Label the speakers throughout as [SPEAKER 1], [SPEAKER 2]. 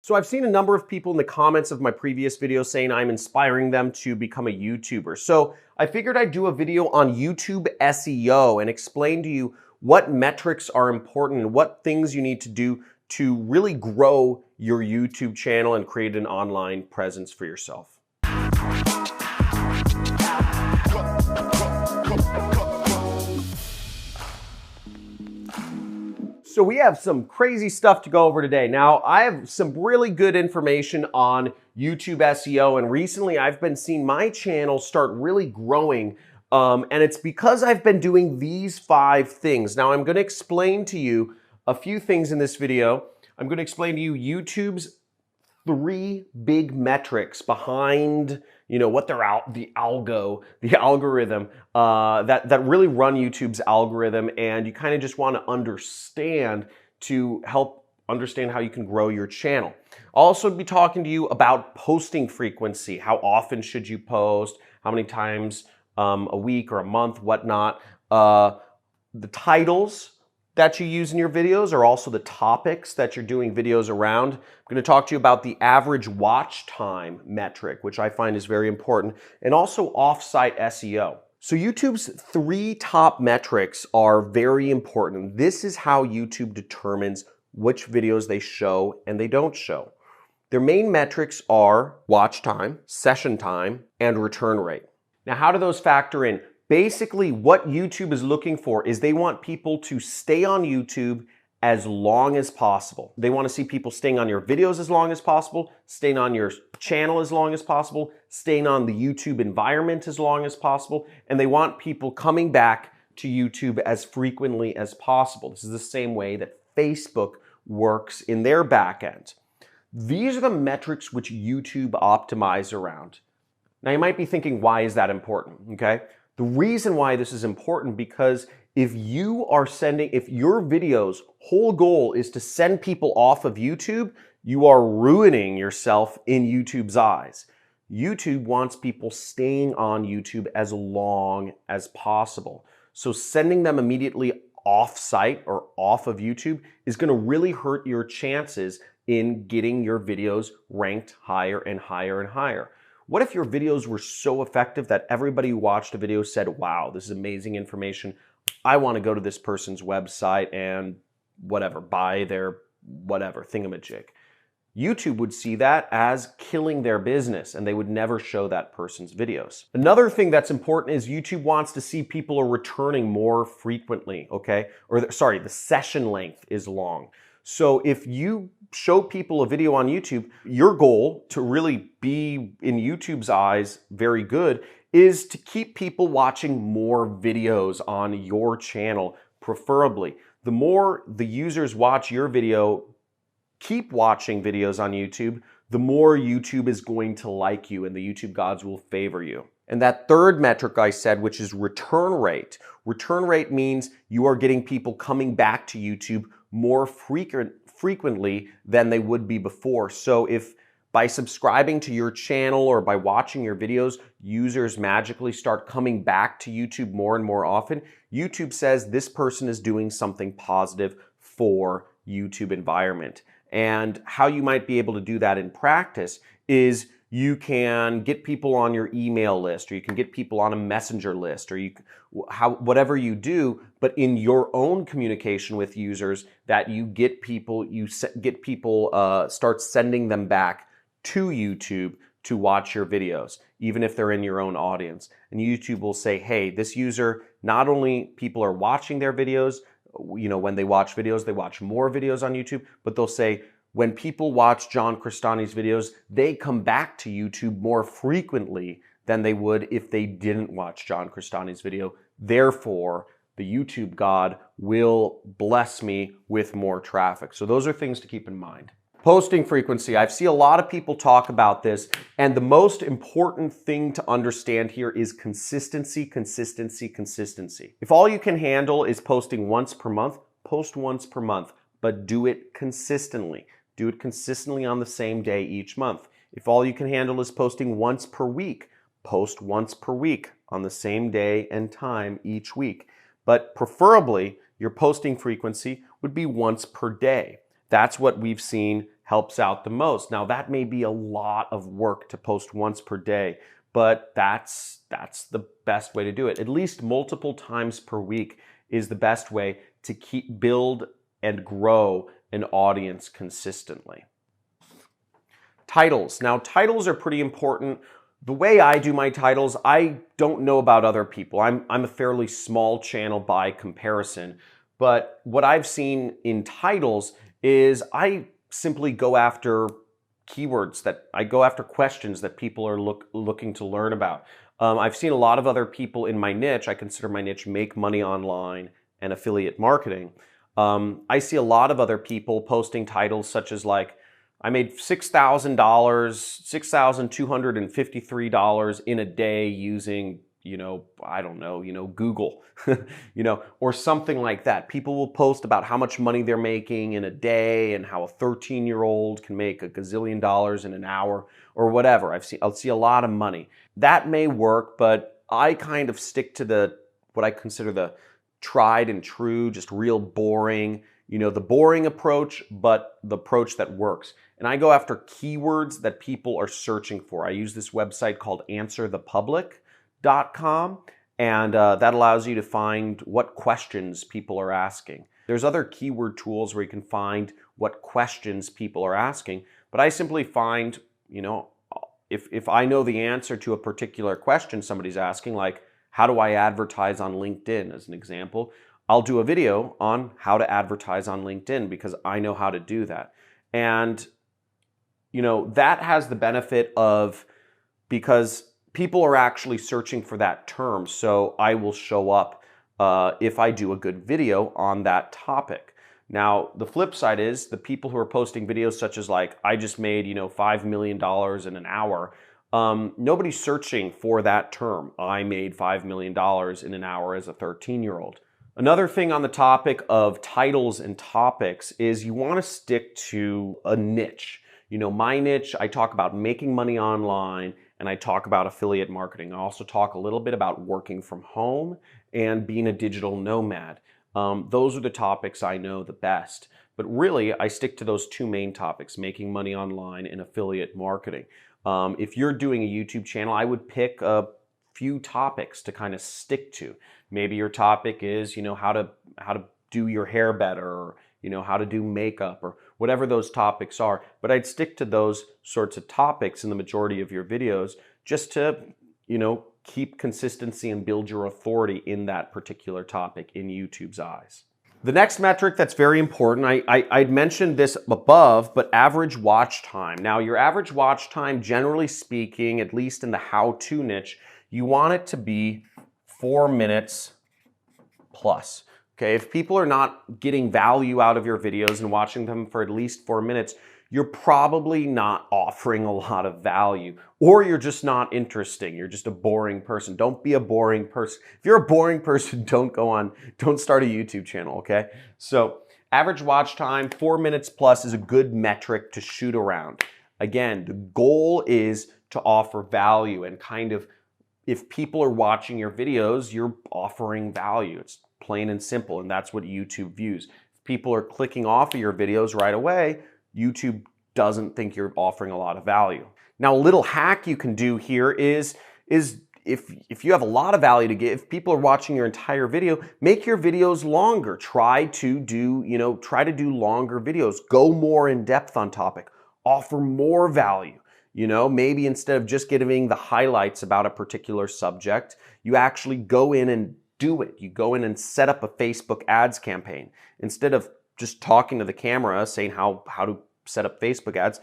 [SPEAKER 1] So I've seen a number of people in the comments of my previous videos saying I'm inspiring them to become a YouTuber. So I figured I'd do a video on YouTube SEO and explain to you what metrics are important and what things you need to do to really grow your YouTube channel and create an online presence for yourself. So we have some crazy stuff to go over today. Now, I have some really good information on YouTube SEO, and recently I've been seeing my channel start really growing, and it's because I've been doing these 5 things. Now, I'm going to explain to you a few things in this video. I'm going to explain to you YouTube's 3 big metrics behind, what they're the algorithm that really run YouTube's algorithm, and you kind of just want to understand to help understand how you can grow your channel. I'll also be talking to you about posting frequency. How often should you post? How many times a week or a month, whatnot. The titles that you use in your videos are also the topics that you're doing videos around. I'm going to talk to you about the average watch time metric, which I find is very important, and also off-site SEO. So YouTube's 3 top metrics are very important. This is how YouTube determines which videos they show and they don't show. Their main metrics are watch time, session time, and return rate. Now, how do those factor in? Basically, what YouTube is looking for is they want people to stay on YouTube as long as possible. They want to see people staying on your videos as long as possible, staying on your channel as long as possible, staying on the YouTube environment as long as possible, and they want people coming back to YouTube as frequently as possible. This is the same way that Facebook works in their back end. These are the metrics which YouTube optimize around. Now, you might be thinking, why is that important? Okay. The reason why this is important, because if your videos' whole goal is to send people off of YouTube, you are ruining yourself in YouTube's eyes. YouTube wants people staying on YouTube as long as possible. So sending them immediately off-site or off of YouTube is going to really hurt your chances in getting your videos ranked higher and higher and higher. What if your videos were so effective that everybody who watched a video said, wow, this is amazing information. I want to go to this person's website and buy their thingamajig. YouTube would see that as killing their business, and they would never show that person's videos. Another thing that's important is YouTube wants to see people are returning more frequently, okay? The session length is long. So if you show people a video on YouTube, your goal to really be in YouTube's eyes very good is to keep people watching more videos on your channel, preferably. The more the users watch your video, keep watching videos on YouTube, the more YouTube is going to like you and the YouTube gods will favor you. And that third metric I said, which is return rate. Return rate means you are getting people coming back to YouTube more frequently than they would be before. So if by subscribing to your channel or by watching your videos, users magically start coming back to YouTube more and more often, YouTube says this person is doing something positive for YouTube environment. And how you might be able to do that in practice is you can get people on your email list, or you can get people on a messenger list, or whatever you do, but in your own communication with users, that you get people, start sending them back to YouTube to watch your videos, even if they're in your own audience. And YouTube will say, hey, this user, not only people are watching their videos, when they watch videos, they watch more videos on YouTube, but they'll say, when people watch John Crestani's videos, they come back to YouTube more frequently than they would if they didn't watch John Crestani's video. Therefore, the YouTube god will bless me with more traffic. So those are things to keep in mind. Posting frequency. I see a lot of people talk about this, and the most important thing to understand here is consistency, consistency, consistency. If all you can handle is posting once per month, post once per month, but do it consistently. Do it consistently on the same day each month. If all you can handle is posting once per week, post once per week on the same day and time each week. But preferably, your posting frequency would be once per day. That's what we've seen helps out the most. Now, that may be a lot of work to post once per day, but that's the best way to do it. At least multiple times per week is the best way to build and grow an audience consistently. Titles. Now, titles are pretty important. The way I do my titles, I don't know about other people. I'm a fairly small channel by comparison, but what I've seen in titles is I simply go after keywords I go after questions that people are looking to learn about. I've seen a lot of other people in my niche. I consider my niche make money online and affiliate marketing. I see a lot of other people posting titles such as like, I made $6,000, $6,253 in a day using, I don't know, Google, or something like that. People will post about how much money they're making in a day and how a 13-year-old can make a gazillion dollars in an hour or whatever. I'll see a lot of money. That may work, but I kind of stick to what I consider the tried and true, just real boring, the boring approach, but the approach that works. And I go after keywords that people are searching for. I use this website called answerthepublic.com, and that allows you to find what questions people are asking. There's other keyword tools where you can find what questions people are asking, but I simply find, if I know the answer to a particular question somebody's asking, like how do I advertise on LinkedIn as an example, I'll do a video on how to advertise on LinkedIn because I know how to do that. And that has the benefit of, because people are actually searching for that term, so I will show up if I do a good video on that topic. Now, the flip side is the people who are posting videos such as like, I just made, $5 million in an hour. Nobody's searching for that term. I made $5 million in an hour as a 13-year-old. Another thing on the topic of titles and topics is you want to stick to a niche. My niche, I talk about making money online and I talk about affiliate marketing. I also talk a little bit about working from home and being a digital nomad. Those are the topics I know the best. But really, I stick to those two main topics, making money online and affiliate marketing. If you're doing a YouTube channel, I would pick a few topics to kind of stick to. Maybe your topic is, how to do your hair better, or, how to do makeup, or whatever those topics are. But I'd stick to those sorts of topics in the majority of your videos just to, keep consistency and build your authority in that particular topic in YouTube's eyes. The next metric that's very important, I'd mentioned this above, but average watch time. Now, your average watch time, generally speaking, at least in the how-to niche, you want it to be 4 minutes plus. Okay, if people are not getting value out of your videos and watching them for at least 4 minutes, you're probably not offering a lot of value, or you're just not interesting. You're just a boring person. Don't be a boring person. If you're a boring person, don't start a YouTube channel, okay? So average watch time, 4 minutes plus is a good metric to shoot around. Again, the goal is to offer value and kind of, if people are watching your videos, you're offering value. It's plain and simple, and that's what YouTube views. If people are clicking off of your videos right away, YouTube doesn't think you're offering a lot of value. Now, a little hack you can do here is if you have a lot of value to give, if people are watching your entire video, make your videos longer. Try to do longer videos. Go more in depth on topic. Offer more value. Maybe instead of just giving the highlights about a particular subject, you actually go in and do it. You go in and set up a Facebook ads campaign. Instead of just talking to the camera, saying how to set up Facebook ads,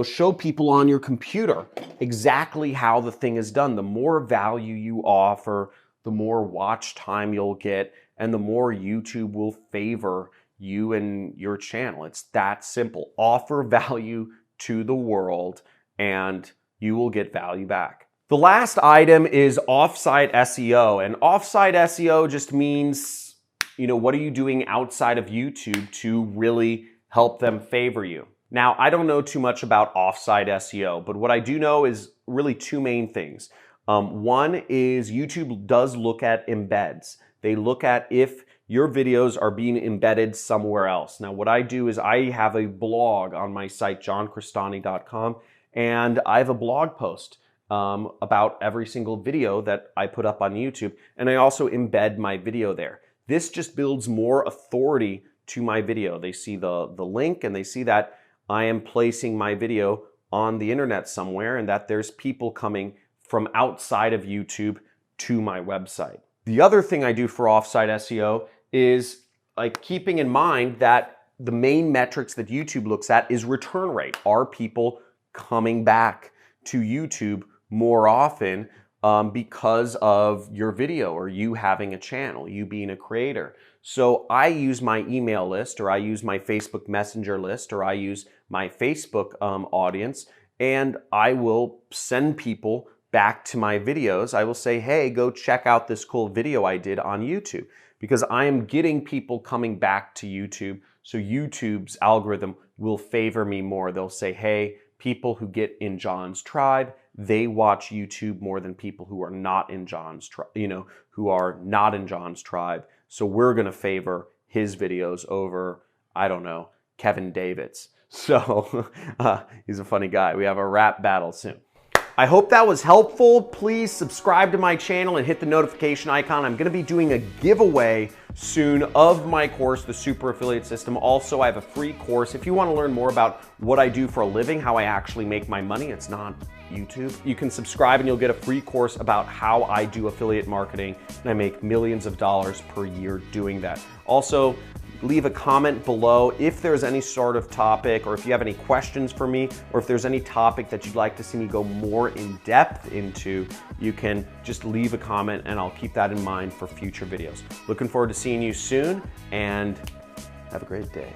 [SPEAKER 1] show people on your computer exactly how the thing is done. The more value you offer, the more watch time you'll get, and the more YouTube will favor you and your channel. It's that simple. Offer value to the world and you will get value back. The last item is offsite SEO, and offsite SEO just means, what are you doing outside of YouTube to really help them favor you? Now, I don't know too much about offsite SEO, but what I do know is really two main things. One is YouTube does look at embeds. They look at if your videos are being embedded somewhere else. Now, what I do is I have a blog on my site, johncristani.com, and I have a blog post about every single video that I put up on YouTube, and I also embed my video there. This just builds more authority to my video. They see the link and they see that I am placing my video on the internet somewhere and that there's people coming from outside of YouTube to my website. The other thing I do for offsite SEO is like keeping in mind that the main metrics that YouTube looks at is return rate. Are people coming back to YouTube more often because of your video or you having a channel, you being a creator? So I use my email list, or I use my Facebook Messenger list, or I use my Facebook audience, and I will send people back to my videos. I will say, hey, go check out this cool video I did on YouTube, because I am getting people coming back to YouTube. So YouTube's algorithm will favor me more. They'll say, hey, people who get in John's tribe, they watch YouTube more than people who are not in John's tribe, who are not in John's tribe. So we're gonna favor his videos over, I don't know, Kevin David's. So he's a funny guy. We have a rap battle soon. I hope that was helpful. Please subscribe to my channel and hit the notification icon. I'm gonna be doing a giveaway soon of my course, The Super Affiliate System. Also, I have a free course. If you wanna learn more about what I do for a living, how I actually make my money, it's not YouTube. You can subscribe and you'll get a free course about how I do affiliate marketing, and I make millions of dollars per year doing that. Also, leave a comment below if there's any sort of topic, or if you have any questions for me, or if there's any topic that you'd like to see me go more in depth into. You can just leave a comment and I'll keep that in mind for future videos. Looking forward to seeing you soon, and have a great day.